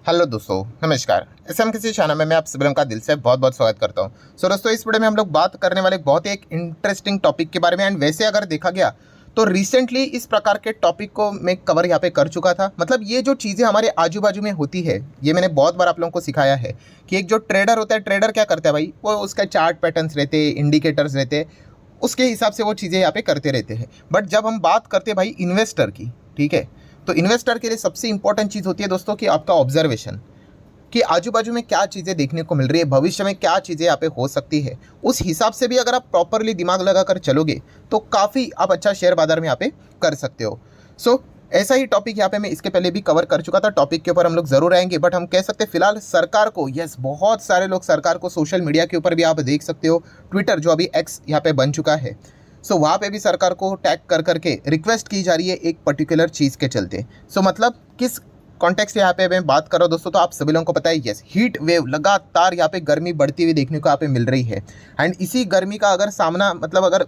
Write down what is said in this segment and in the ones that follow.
Hello दोस्तों, नमस्कार। SM किसी चैनल में मैं आप सभी लोगों का दिल से बहुत बहुत स्वागत करता हूं। दोस्तों, इस वीडियो में हम लोग बात करने वाले बहुत ही एक इंटरेस्टिंग टॉपिक के बारे में। एंड वैसे अगर देखा गया तो रिसेंटली इस प्रकार के टॉपिक को मैं कवर यहाँ पे कर चुका था। मतलब ये जो चीज़ें हमारे आजू बाजू में होती है, ये मैंने बहुत बार आप लोगों को सिखाया है कि एक जो ट्रेडर होता है, ट्रेडर क्या करता है भाई, वो उसका चार्ट पैटर्न्स रहते हैं, इंडिकेटर्स रहते हैं, उसके हिसाब से वो चीज़ें यहाँ पे करते रहते हैं। बट जब हम बात करते हैं भाई इन्वेस्टर की, ठीक है, तो इन्वेस्टर के लिए सबसे इंपॉर्टेंट चीज़ होती है दोस्तों कि आपका ऑब्जर्वेशन, कि आजू बाजू में क्या चीज़ें देखने को मिल रही है, भविष्य में क्या चीज़ें यहाँ पे हो सकती है। उस हिसाब से भी अगर आप प्रॉपरली दिमाग लगाकर चलोगे तो काफ़ी आप अच्छा शेयर बाजार में यहाँ पे कर सकते हो। ऐसा ही टॉपिक यहाँ पे मैं इसके पहले भी कवर कर चुका था। टॉपिक के ऊपर हम लोग जरूर आएंगे, बट हम कह सकते हैं फिलहाल सरकार को, यस, बहुत सारे लोग सरकार को सोशल मीडिया के ऊपर भी आप देख सकते हो, ट्विटर जो अभी एक्स यहाँ पे बन चुका है, वहाँ पे भी सरकार को टैग कर करके रिक्वेस्ट की जा रही है एक पर्टिकुलर चीज़ के चलते। मतलब किस कॉन्टेक्स्ट यहाँ पे मैं बात कर रहा हूँ दोस्तों, तो आप सभी लोगों को पता है, यस, हीट वेव लगातार यहाँ पे गर्मी बढ़ती हुई देखने को यहाँ पे मिल रही है। एंड इसी गर्मी का अगर सामना, मतलब अगर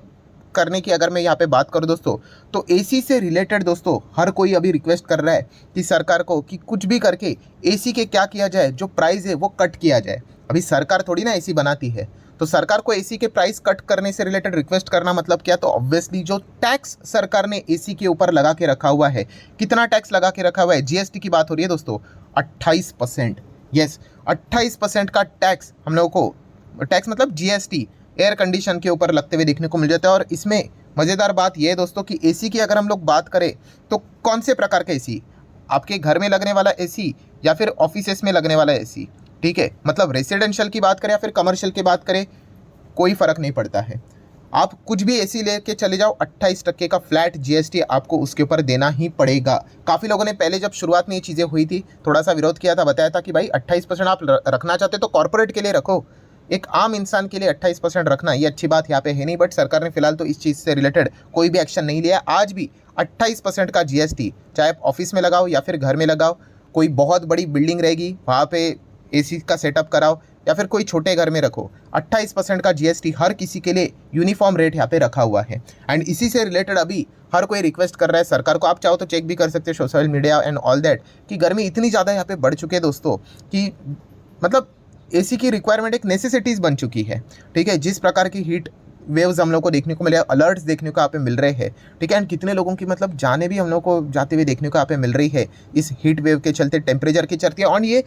करने की अगर मैं यहाँ पे बात करूँ दोस्तों, तो एसी से रिलेटेड दोस्तों हर कोई अभी रिक्वेस्ट कर रहा है कि सरकार को कि कुछ भी करके एसी के क्या किया जाए, जो प्राइस है वो कट किया जाए। अभी सरकार थोड़ी ना एसी बनाती है, तो सरकार को एसी के प्राइस कट करने से रिलेटेड रिक्वेस्ट करना मतलब क्या, तो ऑब्वियसली जो टैक्स सरकार ने एसी के ऊपर लगा के रखा हुआ है, कितना टैक्स लगा के रखा हुआ है, जीएसटी की बात हो रही है दोस्तों, 28%। यस, 28% का टैक्स हम लोगों को, टैक्स मतलब जीएसटी एयर कंडीशन के ऊपर लगते हुए देखने को मिल जाता है। और इसमें मज़ेदार बात यह है दोस्तों कि एसी की अगर हम लोग बात करें तो कौन से प्रकार का एसी, आपके घर में लगने वाला एसी या फिर ऑफिसेस में लगने वाला एसी, ठीक है, मतलब रेसिडेंशियल की बात करें या फिर कमर्शियल की बात करें, कोई फ़र्क नहीं पड़ता है। आप कुछ भी एसी लेके चले जाओ, 28% का फ्लैट जीएसटी आपको उसके ऊपर देना ही पड़ेगा। काफ़ी लोगों ने पहले जब शुरुआत में ये चीज़ें हुई थी थोड़ा सा विरोध किया था, बताया था कि भाई 28% आप रखना चाहते तो कॉर्पोरेट के लिए रखो, एक आम इंसान के लिए 28% रखना ये अच्छी बात यहाँ पे है नहीं। बट सरकार ने फिलहाल तो इस चीज़ से रिलेटेड कोई भी एक्शन नहीं लिया। आज भी 28% का जीएसटी, चाहे आप ऑफिस में लगाओ या फिर घर में लगाओ, कोई बहुत बड़ी बिल्डिंग रहेगी वहाँ पे एसी का सेटअप कराओ या फिर कोई छोटे घर में रखो, 28% का जीएसटी हर किसी के लिए यूनिफॉर्म रेट यहाँ पे रखा हुआ है। एंड इसी से रिलेटेड अभी हर कोई रिक्वेस्ट कर रहा है सरकार को, आप चाहो तो चेक भी कर सकते हो social media and all that, कि गर्मी इतनी ज़्यादा यहाँ पे बढ़ चुकी है दोस्तों कि मतलब एसी की रिक्वायरमेंट एक नेसेसिटीज़ बन चुकी है। ठीक है, जिस प्रकार की हीट वेव्स हम लोग को देखने को मिले, अलर्ट्स देखने को यहाँ पे मिल रहे हैं, ठीक है, एंड कितने लोगों की मतलब जाने भी हम लोग को जाते हुए देखने को यहाँ पे मिल रही है इस हीट वेव के चलते, टेम्परेचर के चलते। और ये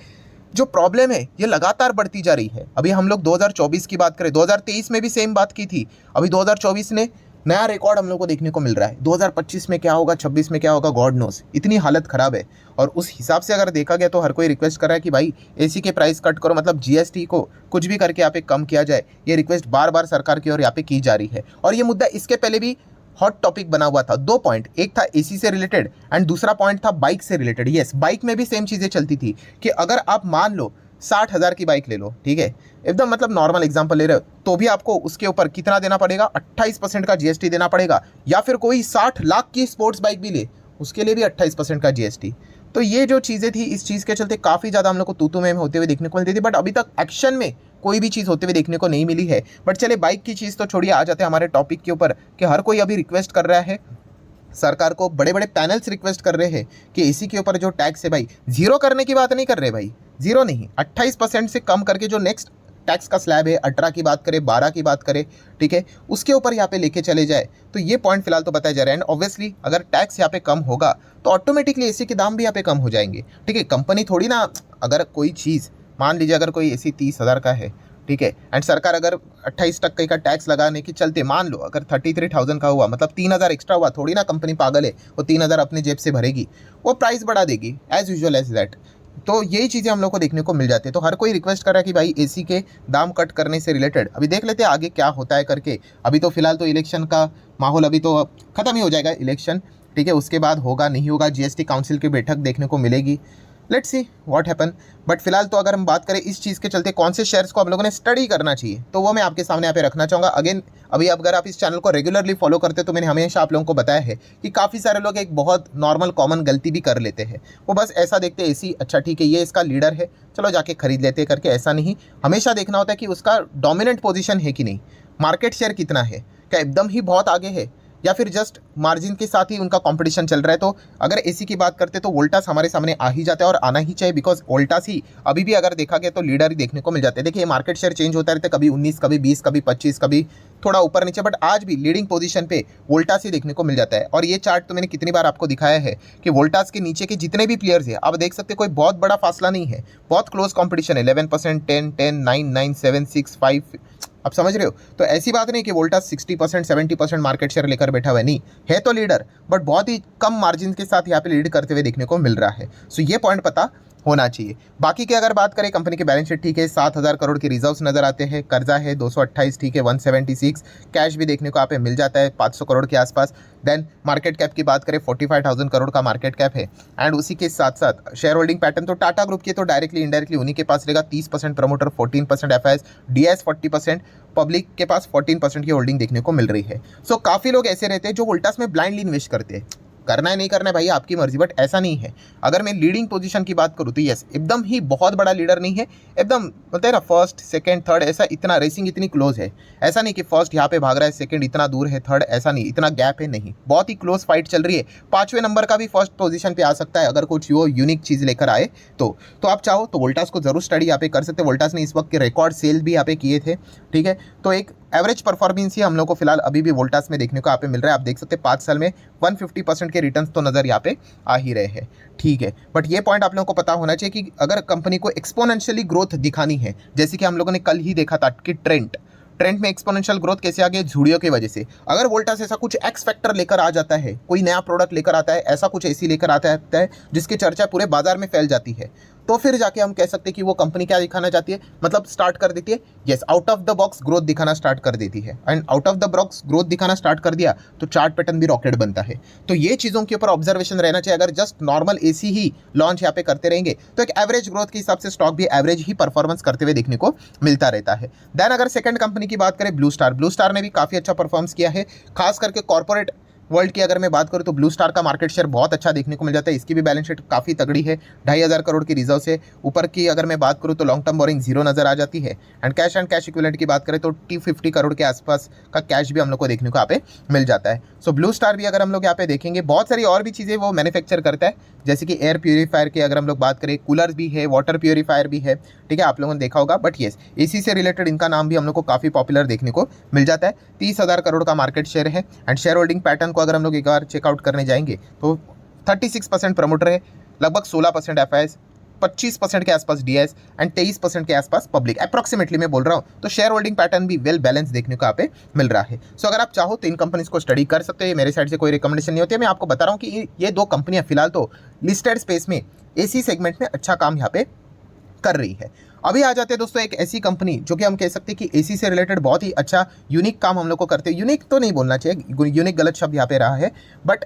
जो प्रॉब्लम है ये लगातार बढ़ती जा रही है। अभी हम लोग 2024 की बात करें, 2023 में भी सेम बात की थी, अभी 2024 ने नया रिकॉर्ड हम लोग को देखने को मिल रहा है। 2025 में क्या होगा, 26 में क्या होगा, गॉड नोस, इतनी हालत ख़राब है। और उस हिसाब से अगर देखा गया तो हर कोई रिक्वेस्ट कर रहा है कि भाई एसी के प्राइस कट करो, मतलब जीएसटी को कुछ भी करके यहाँ पे कम किया जाए। ये रिक्वेस्ट बार बार सरकार की ओर यहाँ पे की जा रही है। और ये मुद्दा इसके पहले भी हॉट टॉपिक बना हुआ था। 2 पॉइंट, एक था एसी से रिलेटेड एंड दूसरा पॉइंट था बाइक से रिलेटेड। यस, बाइक में भी सेम चीज़ें चलती थी कि अगर आप मान लो 60,000 की बाइक ले लो, ठीक है, एकदम मतलब नॉर्मल एग्जांपल ले रहे हो, तो भी आपको उसके ऊपर कितना देना पड़ेगा, 28% का जीएसटी देना पड़ेगा। या फिर कोई 60 लाख की स्पोर्ट्स बाइक भी ले, उसके लिए भी 28% का जीएसटी। तो ये जो चीज़ें थी, इस चीज़ के चलते काफ़ी ज़्यादा हम लोग को तू में होते हुए देखने को मिलती थी, बट अभी तक एक्शन में कोई भी चीज़ होते हुए देखने को नहीं मिली है। बट चले बाइक की चीज़ तो छोड़िए, आ जाते हैं हमारे टॉपिक के ऊपर कि हर कोई अभी रिक्वेस्ट कर रहा है सरकार को, बड़े बड़े पैनल्स रिक्वेस्ट कर रहे हैं कि एसी के ऊपर जो टैक्स है भाई, जीरो करने की बात नहीं कर रहे भाई, जीरो नहीं, 28% से कम करके जो नेक्स्ट टैक्स का स्लैब है, 18 की बात करें, 12 की बात करें, ठीक है, उसके ऊपर यहाँ पे लेके चले जाए। तो ये पॉइंट फिलहाल तो बताया जा रहा है। एंड ऑब्वियसली अगर टैक्स यहाँ पे कम होगा तो ऑटोमेटिकली एसी के दाम भी यहाँ पे कम हो जाएंगे। ठीक है, कंपनी थोड़ी ना, अगर कोई चीज़ मान लीजिए अगर कोई एसी 30,000 का है, ठीक है, एंड सरकार अगर 28% का टैक्स लगाने के चलते मान लो अगर 33,000 का हुआ, मतलब 3,000 एक्स्ट्रा हुआ, थोड़ी ना कंपनी पागल है, वो 3,000 अपनी जेब से भरेगी, वो प्राइस बढ़ा देगी एज यूजुअल एज दैट। तो यही चीज़ें हम लोग को देखने को मिल जाती है। तो हर कोई रिक्वेस्ट कर रहा है कि भाई एसी के दाम कट करने से रिलेटेड अभी देख लेते हैं आगे क्या होता है करके। अभी तो फिलहाल तो इलेक्शन का माहौल, अभी तो ख़त्म ही हो जाएगा इलेक्शन, ठीक है, उसके बाद होगा नहीं होगा, जीएसटी काउंसिल की बैठक देखने को मिलेगी, let's see what happen. But फिलहाल तो अगर हम बात करें इस चीज़ के चलते कौन से शेयर्स को हम लोगों ने स्टडी करना चाहिए, तो वो मैं आपके सामने यहाँ पे रखना चाहूँगा। अगेन, अभी अगर आप इस चैनल को रेगुलरली फॉलो करते तो मैंने हमेशा आप लोगों को बताया है कि काफ़ी सारे लोग एक बहुत नॉर्मल कॉमन गलती भी कर लेते हैं। वो बस ऐसा देखते हैं एसी, अच्छा ठीक है ये इसका लीडर है, चलो जाके खरीद लेते हैं करके। ऐसा नहीं, हमेशा देखना होता है कि उसका डोमिनेंट पोजीशन है कि नहीं, मार्केट शेयर कितना है, क्या एकदम ही बहुत आगे है, या फिर जस्ट मार्जिन के साथ ही उनका कंपटीशन चल रहा है। तो अगर एसी की बात करते तो वोल्टास हमारे सामने आ ही जाता है और आना ही चाहिए, बिकॉज वोल्टास ही अभी भी अगर देखा गया तो लीडर ही देखने को मिल जाते हैं। देखिए मार्केट शेयर चेंज होता रहता है, कभी 19, कभी 20, कभी 25, कभी थोड़ा ऊपर नीचे, बट आज भी लीडिंग पोजीशन पे वोल्टास ही देखने को मिल जाता है। और ये चार्ट तो मैंने कितनी बार आपको दिखाया है कि वोल्टास के नीचे के जितने भी प्लेयर्स हैं आप देख सकते हैं, कोई बहुत बड़ा फासला नहीं है, बहुत क्लोज कंपटीशन है। 11%, 10, 10, 9, 9, 7, 6, 5, आप समझ रहे हो। तो ऐसी बात नहीं कि वोल्टास 60%, 70% मार्केट शेयर लेकर बैठा हुआ है, नहीं है तो लीडर, बट बहुत ही कम मार्जिन के साथ यहाँ पे लीड करते हुए देखने को मिल रहा है। सो ये पॉइंट पता होना चाहिए। बाकी की अगर बात करें, कंपनी के बैलेंस शीट ठीक है, 7,000 करोड़ के रिजर्व्स नजर आते हैं, कर्जा है 228, ठीक है 176, कैश भी देखने को आप मिल जाता है 500 करोड़ के आसपास। देन मार्केट कैप की बात करें 45,000 करोड़ का मार्केट कैप है। एंड उसी के साथ साथ शेयर होल्डिंग पैटर्न तो टाटा ग्रुप की तो डायरेक्टली इनडायरेक्टली उन्हीं के पास रहेगा, 30% प्रमोटर, 14% एफआईएस, डीएस 40%, पब्लिक के पास 14% की होल्डिंग देखने को मिल रही है। सो काफ़ी लोग ऐसे रहते हैं जो वोल्टास में ब्लाइंडली इन्वेस्ट करते हैं, करना है नहीं करना है भाई आपकी मर्जी, बट ऐसा नहीं है। अगर मैं लीडिंग पोजीशन की बात करूँ तो यस, एकदम ही बहुत बड़ा लीडर नहीं है, एकदम बोलते हैं ना फर्स्ट सेकंड थर्ड, ऐसा इतना रेसिंग इतनी क्लोज है। ऐसा नहीं कि फर्स्ट यहाँ पे भाग रहा है, सेकंड इतना दूर है, थर्ड ऐसा नहीं, इतना गैप है, नहीं, बहुत ही क्लोज फाइट चल रही है। 5वें नंबर का भी फर्स्ट पोजीशन पे आ सकता है अगर कुछ वो यूनिक चीज़ लेकर आए तो आप चाहो तो वोल्टास को जरूर स्टडी यहाँ पे कर सकते हैं। वोल्टास ने इस वक्त के रिकॉर्ड सेल भी यहाँ पे किए थे, ठीक है। तो एक एवरेज परफॉर्मेंस ही हम लोग को फिलहाल अभी भी वोल्टास में देखने को यहाँ पे मिल रहा है। आप देख सकते हैं 5 साल में 150% के रिटर्न्स तो नज़र यहाँ पे आ ही रहे हैं, ठीक है। बट ये पॉइंट आप लोगों को पता होना चाहिए कि अगर कंपनी को एक्सपोनेंशियली ग्रोथ दिखानी है, जैसे कि हम लोगों ने कल ही देखा था कि ट्रेंड में एक्सपोनेंशियल ग्रोथ कैसे आ गई, झुड़ियों की वजह से। अगर वोल्टास ऐसा कुछ एक्स फैक्टर लेकर आ जाता है, कोई नया प्रोडक्ट लेकर आता है, ऐसा कुछ एसी लेकर आता है जिसकी चर्चा पूरे बाजार में फैल जाती है, तो फिर जाके हम कह सकते हैं कि वो कंपनी क्या दिखाना चाहती है, मतलब स्टार्ट कर देती है, yes, out of the box growth दिखाना स्टार्ट कर देती है। And out of the box growth दिखाना स्टार्ट कर दिया तो चार्ट पैटर्न भी रॉकेट बनता है। तो ये चीज़ों के ऊपर ऑब्जर्वेशन रहना चाहिए। अगर जस्ट नॉर्मल एसी ही लॉन्च यहाँ पे करते रहेंगे तो एक एवरेज ग्रोथ के हिसाब से स्टॉक भी एवरेज ही परफॉर्मेंस करते हुए देखने को मिलता रहता है। देन अगर सेकंड कंपनी की बात करें ब्लू स्टार ने भी काफ़ी अच्छा परफॉर्मेंस किया है, खास करके कॉर्पोरेट वर्ल्ड की अगर मैं बात करूँ तो ब्लू स्टार का मार्केट शेयर बहुत अच्छा देखने को मिल जाता है। इसकी भी बैलेंस शीट काफ़ी तगड़ी है, 2,500 करोड़ की रिजर्व से ऊपर की अगर मैं बात करूँ तो लॉन्ग टर्म बोरिंग जीरो नजर आ जाती है। एंड कैश इक्विवेलेंट की बात करें तो 250 करोड़ के आसपास का कैश भी हम लोग को देखने को यहाँ पे मिल जाता है। सो ब्लू स्टार भी अगर हम लोग यहाँ पे देखेंगे, बहुत सारी और भी चीज़ें वो मैन्युफैक्चर करता है, जैसे कि एयर प्यूरीफायर की अगर हम लोग बात करें, कूलर भी है, वाटर प्यूरीफायर भी है, ठीक है, आप लोगों ने देखा होगा। बट येस, एसी से रिलेटेड इनका नाम भी हम लोग को काफ़ी पॉपुलर देखने को मिल जाता है। 30,000 करोड़ का मार्केट शेयर है। एंड शेयर होल्डिंग पैटर्न को अगर हम लोग एक बार चेकआउट करने जाएंगे तो 36% प्रमोटर है, लगभग 16% एफआईएस, 25% के आसपास डीएस एंड 23% के आसपास पब्लिक, अप्रॉक्सीमेटली मैं बोल रहा हूँ। तो शेयर होल्डिंग पैटर्न भी वेल बैलेंस देखने को यहाँ पे मिल रहा है। सो अगर आप चाहो तो इन कंपनीज को स्टडी कर सकते हैं, मेरे साइड से कोई रिकमेंडेशन नहीं होती है। मैं आपको बता रहा हूँ कि ये दो कंपनियां फिलहाल तो लिस्टेड स्पेस में एसी सेगमेंट में अच्छा काम यहाँ पे कर रही है। अभी आ जाते हैं दोस्तों एक ऐसी कंपनी जो कि हम कह सकते हैं कि एसी से रिलेटेड बहुत ही अच्छा यूनिक काम हम लोग को करते हैं। यूनिक तो नहीं बोलना चाहिए, यूनिक गलत शब्द यहाँ पे रहा है, बट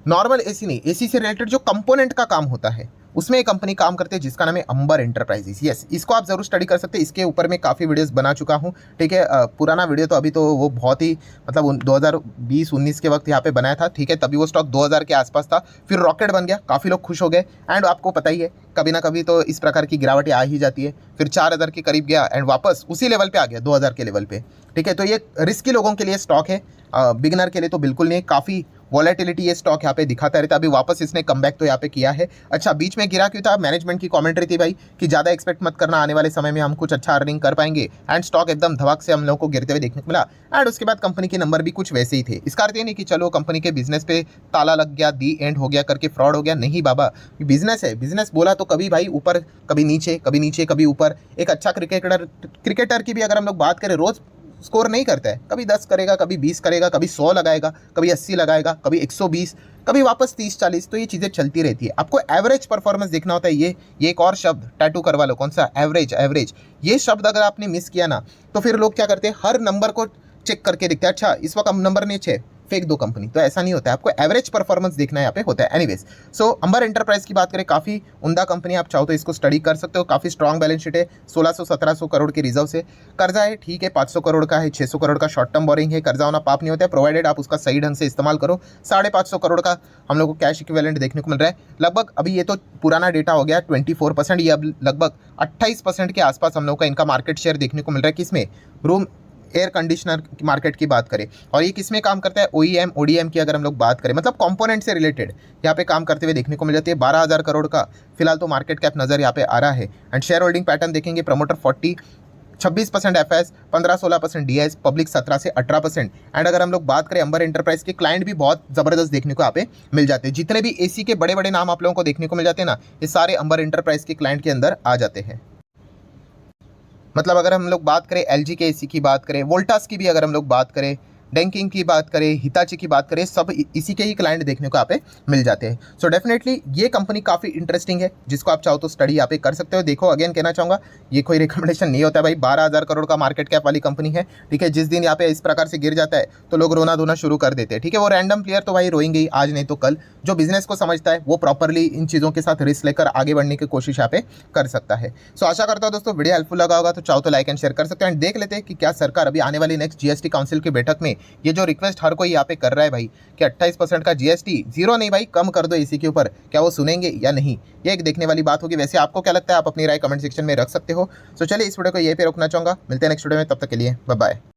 नॉर्मल एसी नहीं, एसी से रिलेटेड जो कंपोनेंट का काम होता है उसमें एक कंपनी काम करती है जिसका नाम है अंबर एंटरप्राइजेस। यस, इसको आप जरूर स्टडी कर सकते हैं। इसके ऊपर मैं काफ़ी वीडियोस बना चुका हूँ, ठीक है। पुराना वीडियो तो अभी तो वो बहुत ही मतलब 2020-19 के वक्त यहाँ पे बनाया था, ठीक है। तभी वो स्टॉक 2000 के आसपास था, फिर रॉकेट बन गया, काफ़ी लोग खुश हो गए। एंड आपको पता ही है कभी ना कभी तो इस प्रकार की गिरावटें आ ही जाती है। फिर 4000 के करीब गया एंड वापस उसी लेवल पे आ गया, 2000 के लेवल पे, ठीक है। तो ये रिस्की लोगों के लिए स्टॉक है, बिगिनर के लिए तो बिल्कुल नहीं। काफ़ी वॉलेटिलिटी ये स्टॉक यहाँ पे दिखाता रहता है। अभी वापस इसने कमबैक तो यहाँ पे किया है। अच्छा, बीच में गिरा क्यों था? मैनेजमेंट की कमेंट्री थी भाई कि ज़्यादा एक्सपेक्ट मत करना, आने वाले समय में हम कुछ अच्छा अर्निंग कर पाएंगे। एंड स्टॉक एकदम धमाक से हम लोगों को गिरते हुए देखने को मिला। एंड उसके बाद कंपनी के नंबर भी कुछ वैसे ही थे। इसका अर्थ ये नहीं कि चलो कंपनी के बिजनेस पे ताला लग गया, दी एंड हो गया करके फ्रॉड हो गया, नहीं बाबा। बिजनेस है, बिजनेस बोला तो कभी भाई ऊपर, कभी नीचे, कभी नीचे, कभी ऊपर। एक अच्छा क्रिकेटर की भी अगर हम लोग बात करें, रोज स्कोर नहीं करता है, कभी 10 करेगा, कभी 20 करेगा, कभी 100 लगाएगा, कभी 80 लगाएगा, कभी 120, कभी वापस 30-40। तो ये चीज़ें चलती रहती है। आपको एवरेज परफॉर्मेंस देखना होता है। ये एक और शब्द टैटू करवा लो, कौन सा? एवरेज। ये शब्द अगर आपने मिस किया ना तो फिर लोग क्या करते हैं, हर नंबर को चेक करके देखते हैं, अच्छा इस वक्त नंबर नीचे है, फेंक दो कंपनी। तो ऐसा नहीं होता है, आपको एवरेज परफॉर्मेंस देखना यहाँ पे होता है। एनीवेज, सो अंबर एंटरप्राइज की बात करें, काफ़ी उमदा कंपनी, आप चाहो तो इसको स्टडी कर सकते हो। काफ़ी स्ट्रॉन्ग बैलेंस शीट है, 1600-1700 करोड़ के रिजर्व से। कर्जा है, ठीक है, 500 करोड़ का है, 600 करोड़ का शॉर्ट टर्म बोरिंग है। कर्जा होना पाप नहीं होता है, प्रोवाइडेड आप उसका सही ढंग से इस्तेमाल करो। 550 करोड़ का हम लोग को कैश इक्विवेलेंट देखने को मिल रहा है लगभग। अभी ये तो पुराना डेटा हो गया, 24%, ये अब लगभग 28% के आसपास हम लोग का इनका मार्केट शेयर देखने को मिल रहा है। किसमें? रूम एयर कंडीशनर मार्केट की बात करें, और ये किस में काम करता है, OEM ODM की अगर हम लोग बात करें, मतलब कंपोनेंट से रिलेटेड यहाँ पे काम करते हुए देखने को मिल जाती है। 12,000 करोड़ का फिलहाल तो मार्केट कैप नज़र यहाँ पे आ रहा है। एंड शेयर होल्डिंग पैटर्न देखेंगे, प्रमोटर 26% FS, 15-16% DIS, पब्लिक 17 से 18%। एंड अगर हम लोग बात करें अंबर एंटरप्राइज के क्लाइंट भी बहुत ज़बरदस्त देखने को यहाँ पे मिल जाते हैं। जितने भी AC के बड़े बड़े नाम आप लोगों को देखने को मिल जाते हैं ना, ये सारे अंबर एंटरप्राइज के क्लाइंट के अंदर आ जाते हैं। मतलब अगर हम लोग बात करें LG के AC की बात करें, वोल्टास की भी अगर हम लोग बात करें, डेंकिंग की बात करें, हिताची की बात करें, सब इसी के ही क्लाइंट देखने को यहाँ पे मिल जाते हैं। सो डेफिनेटली ये कंपनी काफ़ी इंटरेस्टिंग है, जिसको आप चाहो तो स्टडी यहाँ पे कर सकते हो। देखो अगेन कहना चाहूँगा, ये कोई रिकमेंडेशन नहीं होता है भाई। 12,000 करोड़ का मार्केट कैप वाली कंपनी है, ठीक है। जिस दिन यहाँ पे इस प्रकार से गिर जाता है तो लोग रोना धोना शुरू कर देते हैं, ठीक है। वो रैंडम प्लेयर तो भाई रोएंगे ही, आज नहीं तो कल। जो बिजनेस को समझता है वो प्रॉपरली इन चीज़ों के साथ रिस्क लेकर आगे बढ़ने की कोशिश यहाँ पे कर सकता है। सो आशा करता हूँ दोस्तों वीडियो हेल्पफुल लगा होगा, तो चाहो तो लाइक एंड शेयर कर सकते हैं। एंड देख लेते हैं कि क्या सरकार अभी आने वाली नेक्स्ट GST काउंसिल की बैठक में ये जो रिक्वेस्ट हर कोई यहाँ पे कर रहा है भाई कि 28% का GST, जीरो नहीं भाई कम कर दो AC के ऊपर, क्या वो सुनेंगे या नहीं, ये एक देखने वाली बात होगी। वैसे आपको क्या लगता है, आप अपनी राय कमेंट सेक्शन में रख सकते हो। सो चलिए इस वीडियो को यहीं पे रोकना चाहूँगा, मिलते हैं नेक्स्ट वीडियो में, तब तक के लिए बाय बाय।